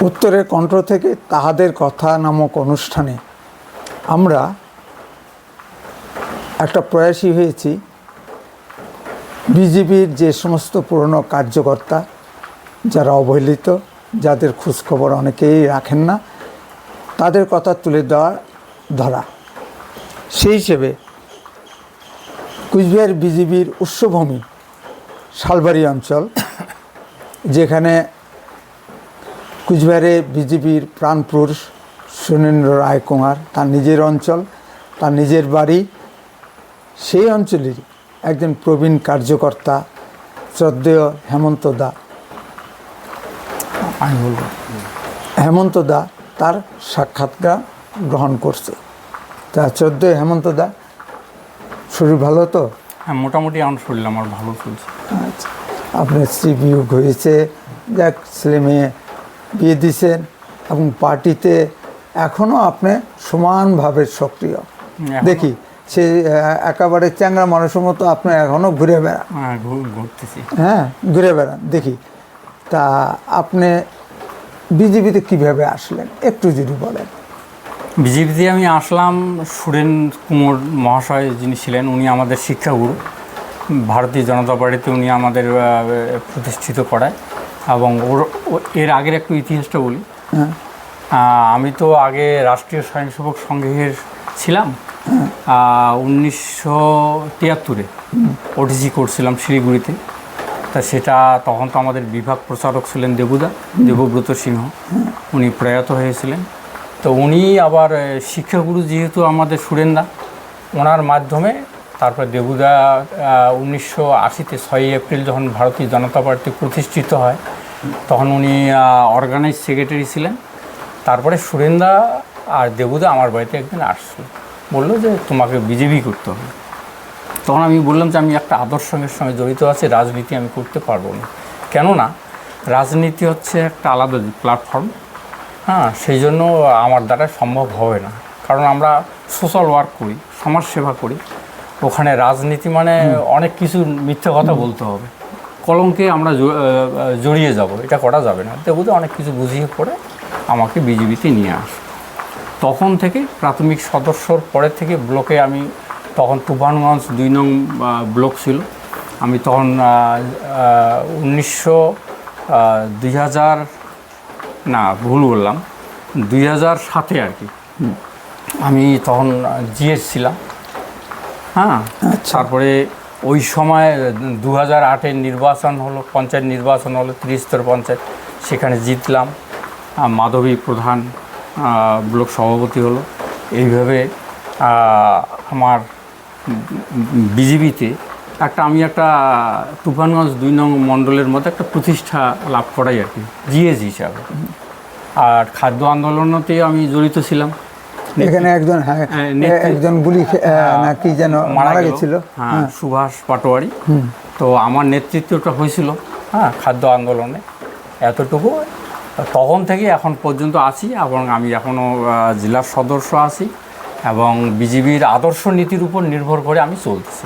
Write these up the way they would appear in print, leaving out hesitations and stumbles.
উত্তরের কণ্ঠ থেকে তাহাদের কথা নামক অনুষ্ঠানে আমরা একটা প্রয়াসী হয়েছি বিজেপির যে সমস্ত পুরনো কার্যকর্তা যারা অবহেলিত, যাদের খোঁজখবর অনেকেই রাখেন না, তাদের কথা তুলে ধরা। সেই হিসেবে কুচবিহার বিজেপির উৎসভূমি শালবাড়ি অঞ্চল, যেখানে কুচবিহারে বিজেপির প্রাণপুরুষ সুনীন্দ্র রায় কুমার, তার নিজের অঞ্চল, তার নিজের বাড়ি, সেই অঞ্চলের একজন প্রবীণ কার্যকর্তা শ্রদ্ধেয় হেমন্ত দা তার সাক্ষাৎকার গ্রহণ করছে। তা শ্রদ্ধেয় হেমন্ত দা, শরীর ভালো তো? হ্যাঁ, মোটামুটি আমার শরীর আমার ভালো চলছে। আচ্ছা, আপনার স্ত্রী বিয়োগ হয়েছে, যাক ছেলে মেয়ে বিয়ে দিয়েছেন, এবং পার্টিতে এখনও আপনি সমানভাবে সক্রিয় দেখি। সে একেবারে চ্যাংড়া মানুষের মতো আপনি এখনও ঘুরে বেড়ান। ঘুরতেছি, হ্যাঁ, ঘুরে বেড়ান দেখি। তা আপনি বিজেপিতে কীভাবে আসলেন একটু যদি বলেন। বিজেপিতে আমি আসলাম, সুরেন কুমার মহাশয় যিনি ছিলেন, উনি আমাদের শিক্ষাগুরু। ভারতীয় জনতা পার্টিতে উনি আমাদের প্রতিষ্ঠিত করায়। এবং এর আগের একটু ইতিহাসটা বলি। আমি তো আগে রাষ্ট্রীয় স্বয়ংসেবক সংঘের ছিলাম। 1973-এ ওটিসি করছিলাম শিলিগুড়িতে। তা সেটা তখন তো আমাদের বিভাগ প্রচারক ছিলেন দেবব্রত সিংহ, উনি প্রয়াত হয়েছিলেন। তো উনি আবার শিক্ষাগুরু যেহেতু আমাদের সুরেন্দা, ওনার মাধ্যমে তারপর দেবুদা 1980-তে 6 এপ্রিল যখন ভারতীয় জনতা পার্টি প্রতিষ্ঠিত হয়, তখন উনি অর্গানাইজ সেক্রেটারি ছিলেন। তারপরে সুরেন্দা আর দেবুদা আমার বাড়িতে একদিন আসছিল, বললো যে তোমাকে বিজেপি করতে হবে। তখন আমি বললাম যে আমি একটা আদর্শের সঙ্গে জড়িত আছি, রাজনীতি আমি করতে পারবো না। কেননা রাজনীতি হচ্ছে একটা আলাদা প্ল্যাটফর্ম, হ্যাঁ, সেই জন্য আমার দ্বারা সম্ভব হবে না। কারণ আমরা সোশ্যাল ওয়ার্ক করি, সমাজসেবা করি, ওখানে রাজনীতি মানে অনেক কিছু মিথ্যা কথা বলতে হবে, কলঙ্কে আমরা জড়িয়ে যাব, এটা করা যাবে না। দেবুদা অনেক কিছু বুঝিয়ে পড়ে আমাকে বিজেপিতে নিয়ে আসে। তখন থেকে প্রাথমিক সদস্যর পরে থেকে ব্লকে আমি, তখন তুফানগঞ্জ 2 নং ব্লক ছিল, আমি তখন 2007-এ আর কি, আমি তখন জিএস ছিলাম। হ্যাঁ, তারপরে ওই সময় 2008-এর নির্বাচন হলো, পঞ্চায়েত নির্বাচন হলো, 30 পঞ্চায়েত, সেখানে জিতলাম। মাধবী প্রধান ব্লক সভাপতি হলো। এইভাবে আমার বিজেপিতে আমি একটা তুফানগঞ্জ 2 নং মণ্ডলের মধ্যে একটা প্রতিষ্ঠা লাভ করাই আর কি, জিএস হিসাবে। আর খাদ্য আন্দোলনতেই আমি জড়িত ছিলাম। এখানে একজন গুলি নাকি যেন মারা গেছিল, হ্যাঁ, সুভাষ পাটোয়ারি। তো আমার নেতৃত্বটা হয়েছিল, হ্যাঁ, খাদ্য আন্দোলনে। এতটুকু তখন থেকে এখন পর্যন্ত আছি, এবং আমি এখনও জেলার সদস্য আছি, এবং বিজেপির আদর্শ নীতির উপর নির্ভর করে আমি চলতেছি।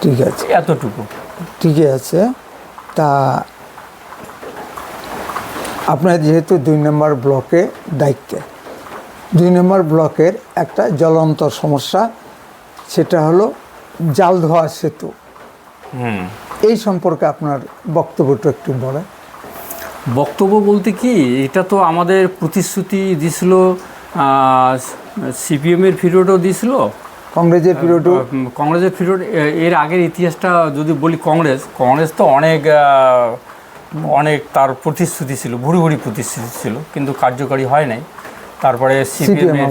ঠিক আছে, এতটুকু ঠিকই আছে। তা আপনার যেহেতু 2 নম্বর ব্লকে দায়িত্বে, 2 নম্বর ব্লকের একটা জ্বলন্ত সমস্যা, সেটা হলো জালধোয়া সেতু। এই সম্পর্কে আপনার বক্তব্যটা একটু বলেন। বক্তব্য বলতে কি, এটা তো আমাদের প্রতিশ্রুতি দিছিল, সিপিএমের পিরিয়ডও দিছিল, কংগ্রেসের পিরিয়ড। এর আগের ইতিহাসটা যদি বলি, কংগ্রেস তো অনেক তার প্রতিশ্রুতি ছিল, ভুরি প্রতিশ্রুতি ছিল, কিন্তু কার্যকরী হয় নাই। তারপরে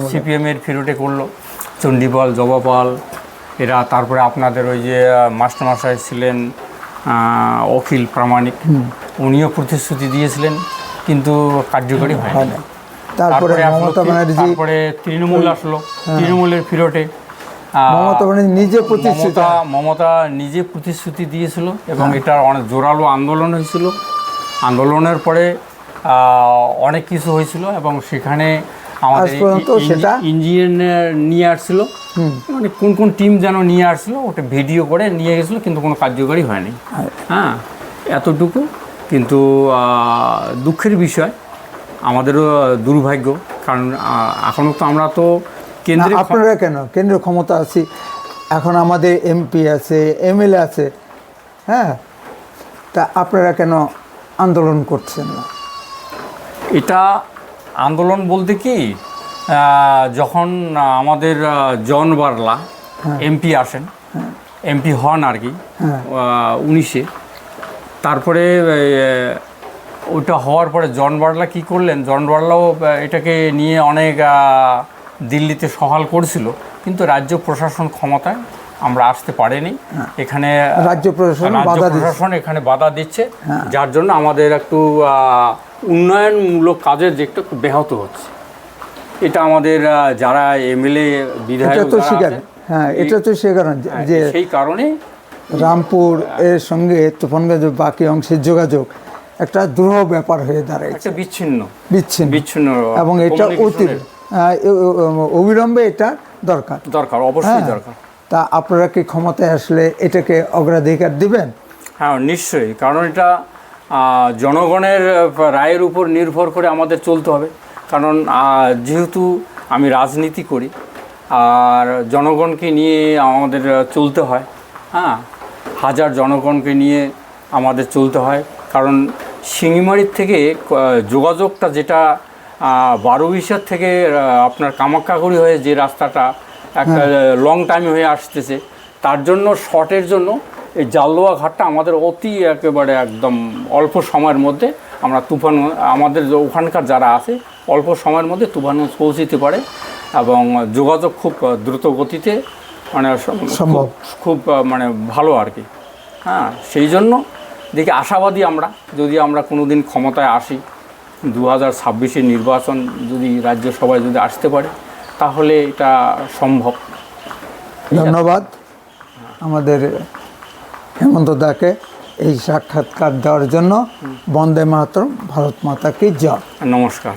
সিপিএমের পিরিয়ডে করলো চণ্ডীপাল, জবাপাল এরা। তারপরে আপনাদের ওই যে মাস্টারমশাই ছিলেন অখিল প্রামাণিক, উনিও প্রতিশ্রুতি দিয়েছিলেন, কিন্তু কার্যকরী হয় না। তারপরে তৃণমূল আসলো, তৃণমূলের পিরিয়ডে মমতা নিজে প্রতিশ্রুতি দিয়েছিল, এবং এটার অনেক জোরালো আন্দোলন হয়েছিল। আন্দোলনের পরে অনেক কিছু হয়েছিল, এবং সেখানে আমাদের ইঞ্জিনিয়ার নিয়ে আসছিল, মানে কোন টিম যেন নিয়ে আসছিল, ওটা ভিডিও করে নিয়ে গেছিলো, কিন্তু কোনো কার্যকরী হয়নি। হ্যাঁ, এতটুকু। কিন্তু দুঃখের বিষয় আমাদেরও দুর্ভাগ্য, কারণ এখনও তো আমরা তো কেন্দ্রে না, আপনারা কেন কেন্দ্রীয় ক্ষমতা আছি, এখন আমাদের এমপি আছে, এমএলএ আছে, হ্যাঁ, তা আপনারা কেন আন্দোলন করছেন না? এটা আন্দোলন বলতে কি, যখন আমাদের জন বার্লা এমপি আসেন, এমপি হন আর কি 19-এ, তারপরে ওটা হওয়ার পরে জন বার্লা কী করলেন, জন বার্লাও এটাকে নিয়ে অনেক দিল্লিতে সহাল করছিল, কিন্তু রাজ্য প্রশাসন ক্ষমতায় আমরা আসতে পারিনি। এখানে রাজ্য প্রশাসন এখানে বাধা দিচ্ছে, যার জন্য আমাদের একটু উন্নয়নমূলক কাজের যে একটু ব্যাহত হচ্ছে। এটা আমাদের যারা এমএলএ বিধায়ক এটা তো স্বীকার, হ্যাঁ, এটা তো স্বীকার যে সেই কারণে রামপুর এর সঙ্গে তুফানগঞ্জের বাকি অংশের যোগাযোগ একটা দুরূহ ব্যাপার হয়ে দাঁড়ায়, একটা বিচ্ছিন্ন বিচ্ছিন্ন, এবং এটা অবিলম্বে এটা দরকার, অবশ্যই দরকার। তা আপনারা কি ক্ষমতায় আসলে এটাকে অগ্রাধিকার দিবেন? হ্যাঁ, নিশ্চয়ই, কারণ এটা জনগণের রায়ের উপর নির্ভর করে আমাদের চলতে হবে। কারণ যেহেতু আমি রাজনীতি করি আর জনগণকে নিয়ে আমাদের চলতে হয়, হ্যাঁ, হাজার জনগণকে নিয়ে আমাদের চলতে হয়। কারণ শিঙিমারির থেকে যোগাযোগটা যেটা 12-20 থেকে আপনার কামাখ্যাগুড়ি হয়ে যে রাস্তাটা একটা লং টাইম হয়ে আসতেছে, তার জন্য শর্টের জন্য এই জালদোয়া ঘাটটা আমাদের অতি একেবারে একদম অল্প সময়ের মধ্যে আমরা তুফানগঞ্জ, আমাদের ওখানকার যারা আছে অল্প সময়ের মধ্যে তুফানগঞ্জ পৌঁছতে পারে, এবং যোগাযোগ খুব দ্রুত গতিতে মানে সম্ভব, খুব মানে ভালো আর কি। হ্যাঁ, সেই জন্য দেখি আশাবাদী আমরা, যদি আমরা কোনো দিন ক্ষমতায় আসি, 2026-এর নির্বাচন যদি রাজ্যসভায় যদি আসতে পারে, তাহলে এটা সম্ভব। ধন্যবাদ আমাদের হেমন্ত দাকে এই সাক্ষাৎকার দেওয়ার জন্য। বন্দে মাতরম, ভারত মাতা কি জয়। নমস্কার।